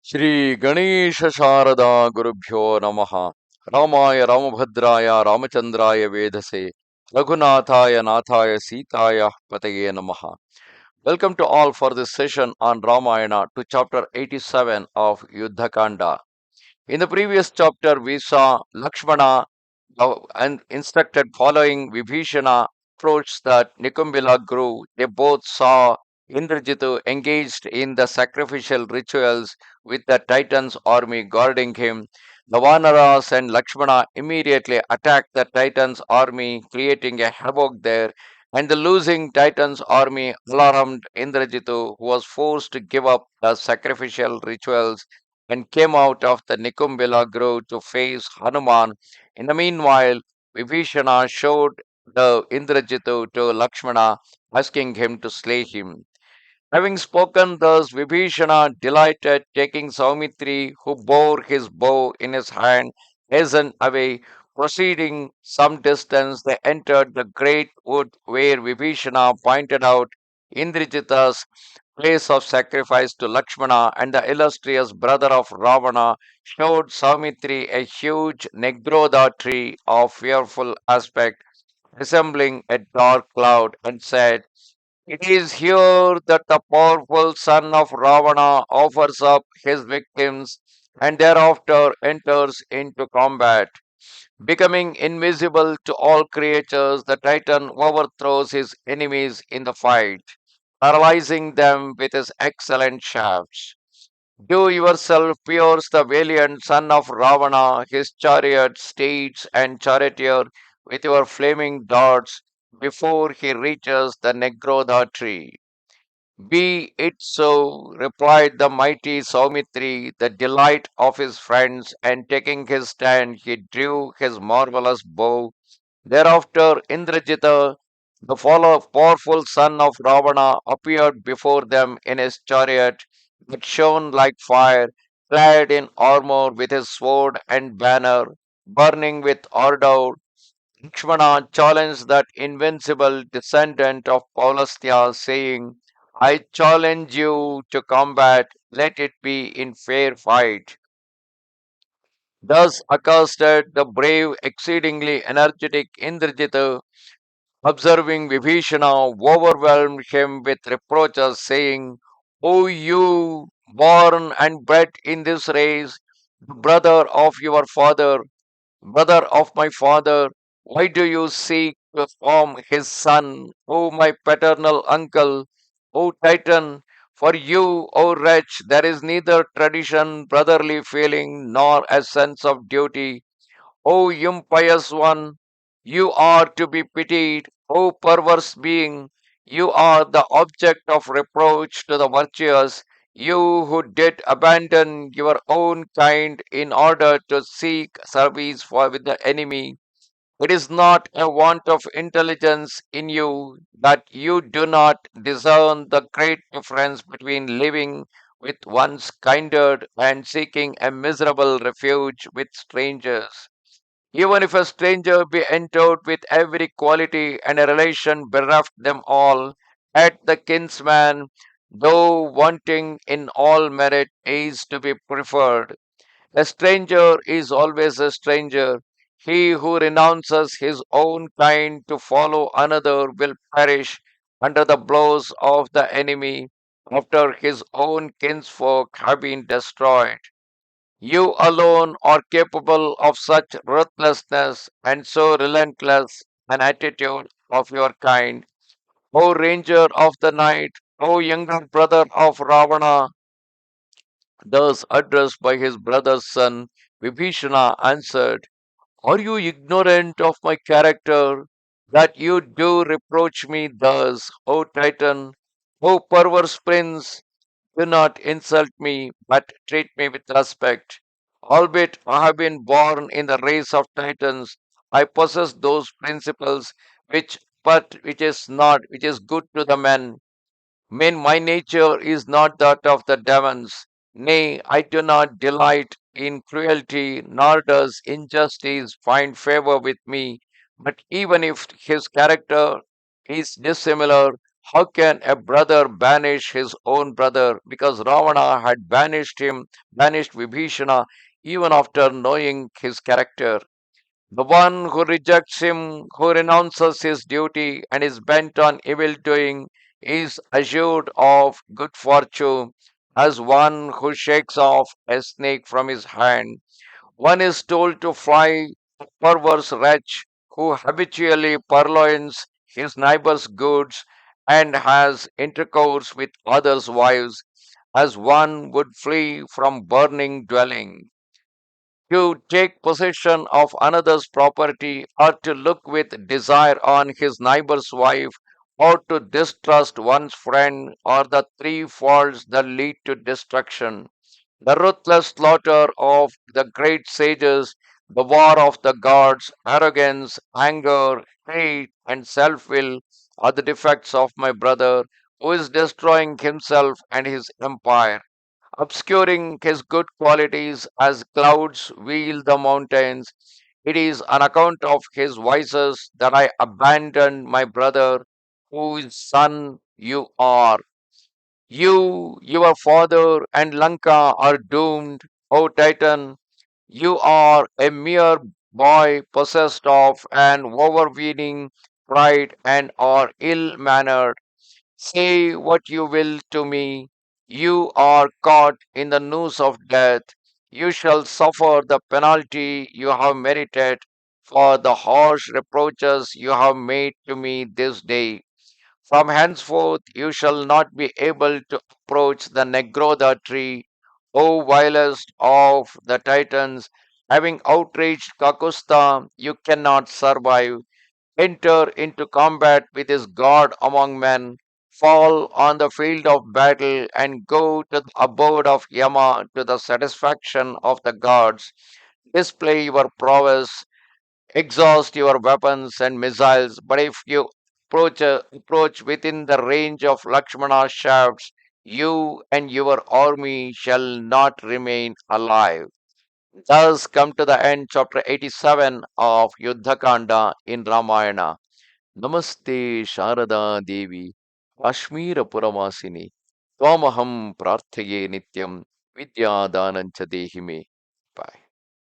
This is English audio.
Shri Ganesha Sharada Gurubhyo Namaha Ramaya Ramabhadraya Ramachandraya Vedase Raghunathaya Nathaya Sitaya Pataye Namaha. Welcome to all for this session on Ramayana to chapter 87 of Yuddha Kanda. In the previous chapter, we saw Lakshmana and instructed following Vibhishana approach that Nikumbila grew. They both saw Indrajith engaged in the sacrificial rituals with the Titan's army guarding him. The Vanaras and Lakshmana immediately attacked the Titan's army, creating a havoc there. And the losing Titan's army alarmed Indrajith, who was forced to give up the sacrificial rituals and came out of the Nikumbila grove to face Hanuman. In the meanwhile, Vibhishana showed the Indrajitu to Lakshmana, asking him to slay him. Having spoken thus, Vibhishana, delighted, taking Saumitri, who bore his bow in his hand, hastened away. Proceeding some distance, they entered the great wood where Vibhishana pointed out Indrajita's place of sacrifice to Lakshmana, and the illustrious brother of Ravana showed Saumitri a huge Nyagrodha tree of fearful aspect, resembling a dark cloud, and said, "It is here that the powerful son of Ravana offers up his victims and thereafter enters into combat. Becoming invisible to all creatures, the Titan overthrows his enemies in the fight, paralyzing them with his excellent shafts. You yourself pierce the valiant son of Ravana, his chariot, steeds, and charioteer with your flaming darts before he reaches the Nyagrodha tree." "Be it so," replied the mighty Saumitri, the delight of his friends, and taking his stand, he drew his marvelous bow. Thereafter, Indrajita, the powerful son of Ravana, appeared before them in his chariot that shone like fire, clad in armor with his sword and banner, burning with ardor. Lakshmana challenged that invincible descendant of Paulastya, saying, "I challenge you to combat, let it be in fair fight." Thus accosted the brave, exceedingly energetic Indrajita, observing Vibhishana, overwhelmed him with reproaches, saying, "O you, born and bred in this race, brother of your father, brother of my father, why do you seek to form his son, O my paternal uncle, O Titan? For you, O wretch, there is neither tradition, brotherly feeling, nor a sense of duty. O impious one, you are to be pitied. O perverse being, you are the object of reproach to the virtuous. You who did abandon your own kind in order to seek service for with the enemy. It is not a want of intelligence in you that you do not discern the great difference between living with one's kindred and seeking a miserable refuge with strangers. Even if a stranger be endowed with every quality and a relation bereft them all, yet the kinsman, though wanting in all merit, is to be preferred. A stranger is always a stranger. He who renounces his own kind to follow another will perish under the blows of the enemy after his own kinsfolk have been destroyed. You alone are capable of such ruthlessness and so relentless an attitude of your kind. O Ranger of the Night, O younger brother of Ravana, thus addressed by his brother's son, Vibhishana answered, "Are you ignorant of my character, that you do reproach me thus, O Titan? O perverse prince, do not insult me, but treat me with respect. Albeit I have been born in the race of Titans, I possess those principles which is good to the men. My nature is not that of the demons. Nay, I do not delight in cruelty, nor does injustice find favor with me. But even if his character is dissimilar, How can a brother banish his own brother? Because Ravana had banished Vibhishana even after knowing his character. The one who rejects him, who renounces his duty and is bent on evil doing, is assured of good fortune as one who shakes off a snake from his hand. One is told to fly, a perverse wretch who habitually purloins his neighbor's goods and has intercourse with others' wives, as one would flee from burning dwelling. To take possession of another's property, or to look with desire on his neighbor's wife, or to distrust one's friend, are the three faults that lead to destruction. The ruthless slaughter of the great sages, the war of the gods, arrogance, anger, hate, and self will are the defects of my brother, who is destroying himself and his empire, obscuring his good qualities as clouds veil the mountains. It is on account of his vices that I abandoned my brother, whose son you are. You, your father, and Lanka are doomed, O Titan. You are a mere boy possessed of an overweening pride and are ill mannered. Say what you will to me. You are caught in the noose of death. You shall suffer the penalty you have merited for the harsh reproaches you have made to me this day. From henceforth you shall not be able to approach the Nyagrodha tree, O vilest of the Titans. Having outraged Kakusta, you cannot survive. Enter into combat with his god among men, fall on the field of battle, and go to the abode of Yama to the satisfaction of the gods. Display your prowess, exhaust your weapons and missiles, but if you approach within the range of Lakshmana's shafts, you and your army shall not remain alive. Thus come to the end, chapter 87 of Yuddha Kanda in Ramayana. Namaste Sharada Devi, Kashmira Puravasini, Twamaham Prarthye Nityam, Vidya Danancha Dehime.